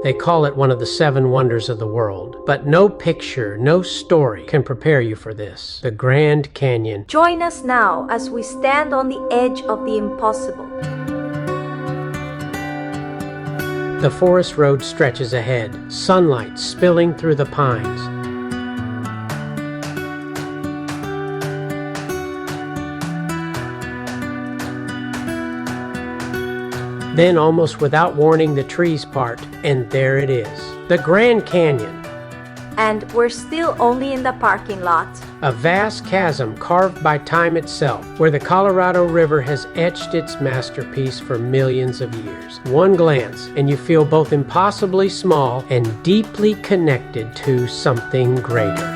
They call it one of the 7 wonders of the world, but no picture, no story can prepare you for this. The Grand Canyon. Join us now as we stand on the edge of the impossible. The forest road stretches ahead, sunlight spilling through the pines. Then, almost without warning, the trees part, and there it is, the Grand Canyon. And we're still only in the parking lot. A vast chasm carved by time itself, where the Colorado River has etched its masterpiece for millions of years. One glance, and you feel both impossibly small and deeply connected to something greater.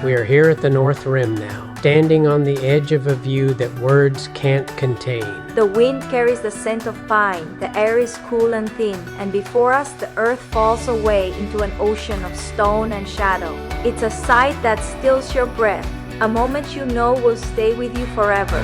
We are here at the North Rim now, standing on the edge of a view that words can't contain. The wind carries the scent of pine, the air is cool and thin, and before us the earth falls away into an ocean of stone and shadow. It's a sight that stills your breath, a moment you know will stay with you forever.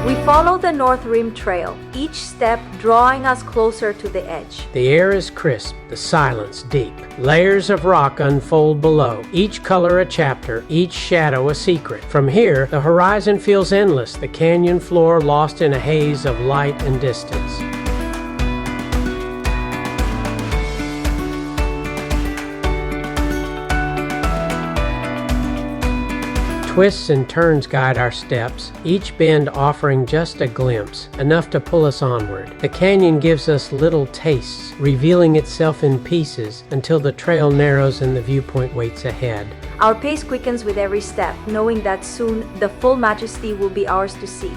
We follow the North Rim Trail, each step drawing us closer to the edge. The air is crisp, the silence deep. Layers of rock unfold below, each color a chapter, each shadow a secret. From here, the horizon feels endless, the canyon floor lost in a haze of light and distance. Twists and turns guide our steps, each bend offering just a glimpse, enough to pull us onward. The canyon gives us little tastes, revealing itself in pieces until the trail narrows and the viewpoint waits ahead. Our pace quickens with every step, knowing that soon the full majesty will be ours to see.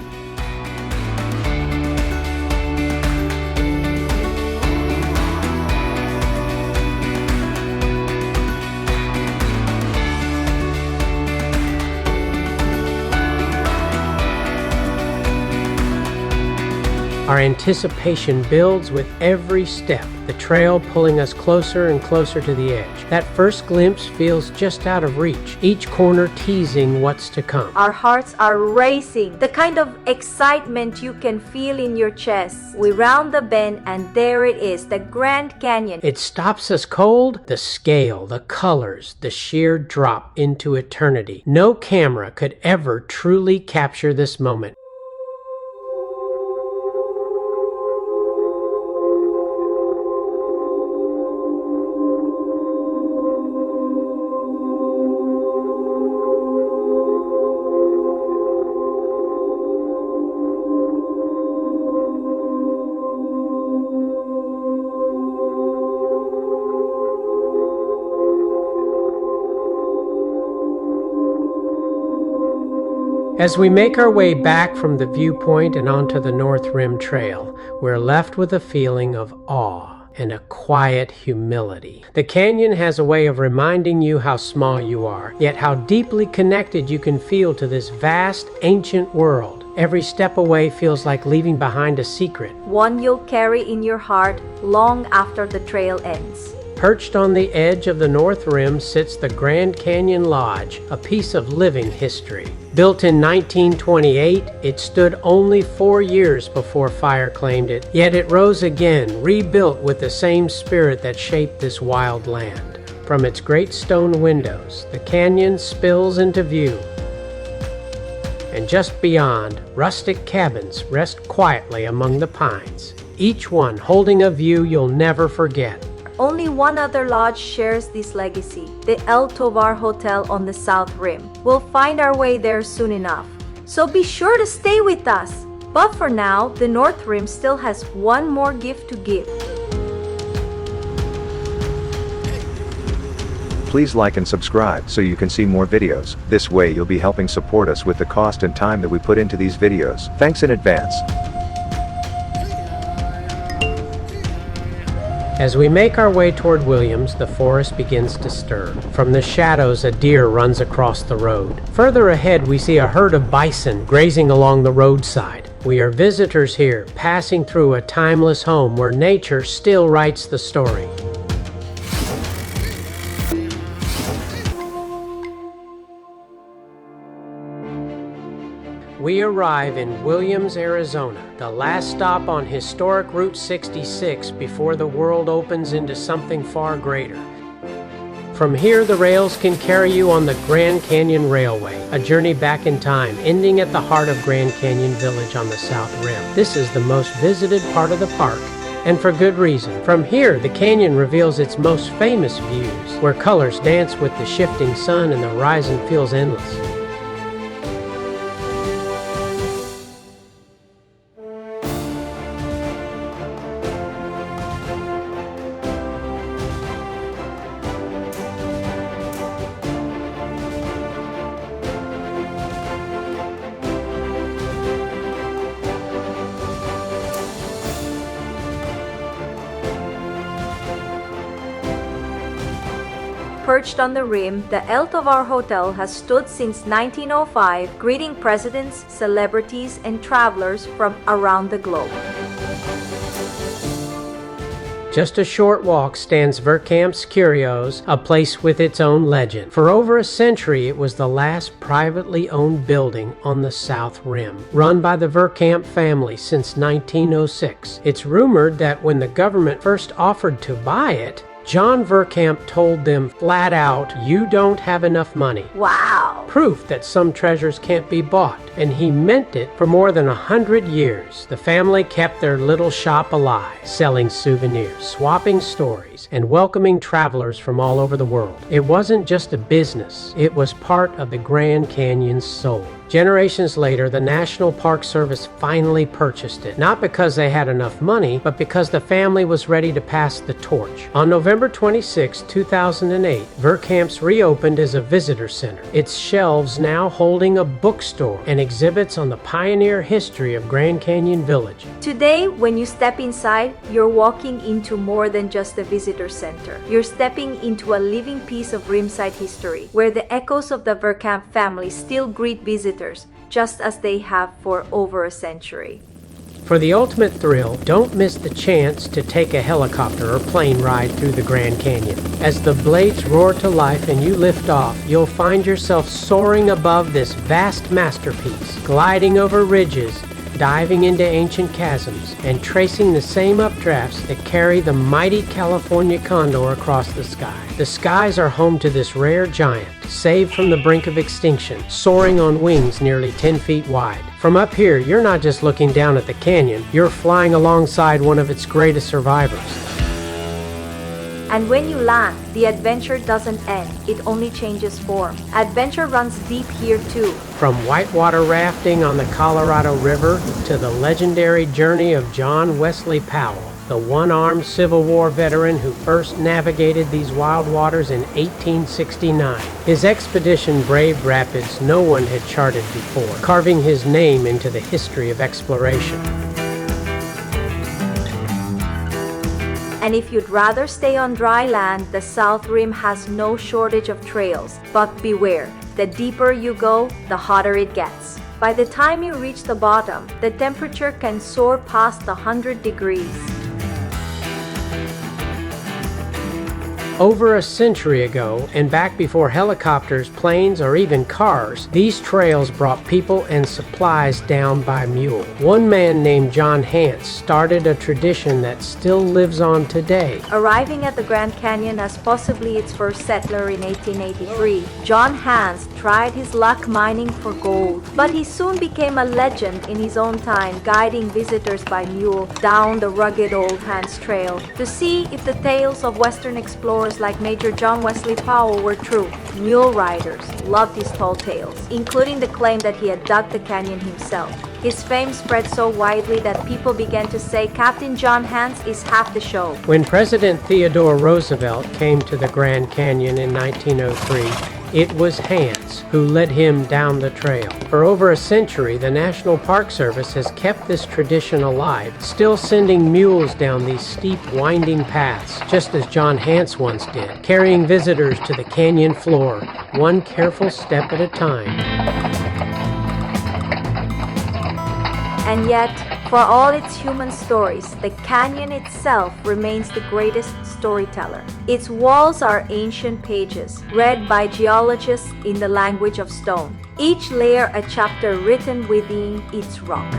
Our anticipation builds with every step, the trail pulling us closer and closer to the edge. That first glimpse feels just out of reach, each corner teasing what's to come. Our hearts are racing, the kind of excitement you can feel in your chest. We round the bend and there it is, the Grand Canyon. It stops us cold. The scale, the colors, the sheer drop into eternity. No camera could ever truly capture this moment. As we make our way back from the viewpoint and onto the North Rim Trail, we're left with a feeling of awe and a quiet humility. The canyon has a way of reminding you how small you are, yet how deeply connected you can feel to this vast, ancient world. Every step away feels like leaving behind a secret, one you'll carry in your heart long after the trail ends. Perched on the edge of the North Rim sits the Grand Canyon Lodge, a piece of living history. Built in 1928, it stood only 4 years before fire claimed it, yet it rose again, rebuilt with the same spirit that shaped this wild land. From its great stone windows, the canyon spills into view. And just beyond, rustic cabins rest quietly among the pines, each one holding a view you'll never forget. Only one other lodge shares this legacy, the Tovar Hotel on the South Rim. We'll find our way there soon enough, so be sure to stay with us. But for now, the North Rim still has one more gift to give. Please like and subscribe so you can see more videos. This way you'll be helping support us with the cost and time that we put into these videos. Thanks in advance. As we make our way toward Williams, the forest begins to stir. From the shadows, a deer runs across the road. Further ahead, we see a herd of bison grazing along the roadside. We are visitors here, passing through a timeless home where nature still writes the story. We arrive in Williams, Arizona, the last stop on historic Route 66 before the world opens into something far greater. From here, the rails can carry you on the Grand Canyon Railway, a journey back in time, ending at the heart of Grand Canyon Village on the South Rim. This is the most visited part of the park, and for good reason. From here, the canyon reveals its most famous views, where colors dance with the shifting sun and the horizon feels endless. Perched on the rim, the Tovar Hotel has stood since 1905, greeting presidents, celebrities, and travelers from around the globe. Just a short walk stands Verkamp's Curios, a place with its own legend. For over a century, it was the last privately owned building on the South Rim, run by the Verkamp family since 1906. It's rumored that when the government first offered to buy it, John Verkamp told them flat out, "You don't have enough money." Wow! Proof that some treasures can't be bought, and he meant it. For more than 100 years, the family kept their little shop alive, selling souvenirs, swapping stories, and welcoming travelers from all over the world. It wasn't just a business, it was part of the Grand Canyon's soul. Generations later, the National Park Service finally purchased it, not because they had enough money, but because the family was ready to pass the torch. On November 26, 2008, Verkamp's reopened as a visitor center, its shelves now holding a bookstore and exhibits on the pioneer history of Grand Canyon Village. Today, when you step inside, you're walking into more than just a visitor center. You're stepping into a living piece of rimside history, where the echoes of the Verkamp family still greet visitors, just as they have for over a century. For the ultimate thrill, don't miss the chance to take a helicopter or plane ride through the Grand Canyon. As the blades roar to life and you lift off, you'll find yourself soaring above this vast masterpiece, gliding over ridges, diving into ancient chasms, and tracing the same updrafts that carry the mighty California Condor across the sky. The skies are home to this rare giant, saved from the brink of extinction, soaring on wings nearly 10 feet wide. From up here, you're not just looking down at the canyon, you're flying alongside one of its greatest survivors. And when you land, the adventure doesn't end, it only changes form. Adventure runs deep here too. From whitewater rafting on the Colorado River to the legendary journey of John Wesley Powell, the one-armed Civil War veteran who first navigated these wild waters in 1869. His expedition braved rapids no one had charted before, carving his name into the history of exploration. And if you'd rather stay on dry land, the South Rim has no shortage of trails. But beware, the deeper you go, the hotter it gets. By the time you reach the bottom, the temperature can soar past 100 degrees. Over a century ago, and back before helicopters, planes, or even cars, these trails brought people and supplies down by mule. One man named John Hance started a tradition that still lives on today. Arriving at the Grand Canyon as possibly its first settler in 1883, John Hance tried his luck mining for gold. But he soon became a legend in his own time, guiding visitors by mule down the rugged old Hance Trail to see if the tales of Western explorers like Major John Wesley Powell were true. Mule riders loved his tall tales, including the claim that he had dug the canyon himself. His fame spread so widely that people began to say Captain John Hance is half the show. When President Theodore Roosevelt came to the Grand Canyon in 1903, it was Hance who led him down the trail. For over a century, the National Park Service has kept this tradition alive, still sending mules down these steep, winding paths, just as John Hance once did, carrying visitors to the canyon floor, one careful step at a time. And yet, For all its human stories, the canyon itself remains the greatest storyteller. Its walls are ancient pages, read by geologists in the language of stone, each layer a chapter written within its rock.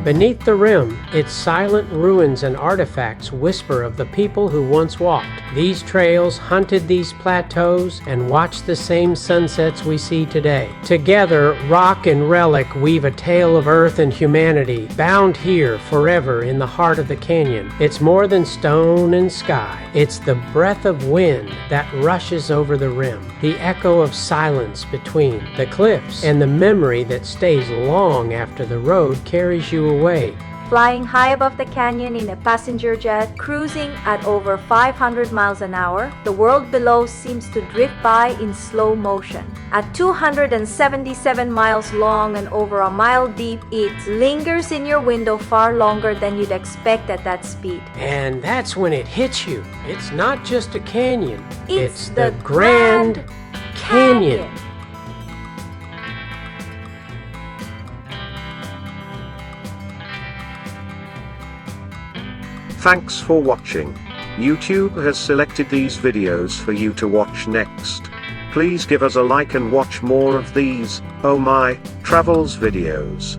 Beneath the rim, its silent ruins and artifacts whisper of the people who once walked these trails, hunted these plateaus, and watched the same sunsets we see today. Together, rock and relic weave a tale of earth and humanity, bound here forever in the heart of the canyon. It's more than stone and sky. It's the breath of wind that rushes over the rim, the echo of silence between the cliffs, and the memory that stays long after the road carries you away. Flying high above the canyon in a passenger jet, cruising at over 500 miles an hour, the world below seems to drift by in slow motion. At 277 miles long and over a mile deep, it lingers in your window far longer than you'd expect at that speed. And that's when it hits you. It's not just a canyon. It's the Grand Canyon. Thanks for watching. YouTube has selected these videos for you to watch next. Please give us a like and watch more of these, Oh My, Travels videos.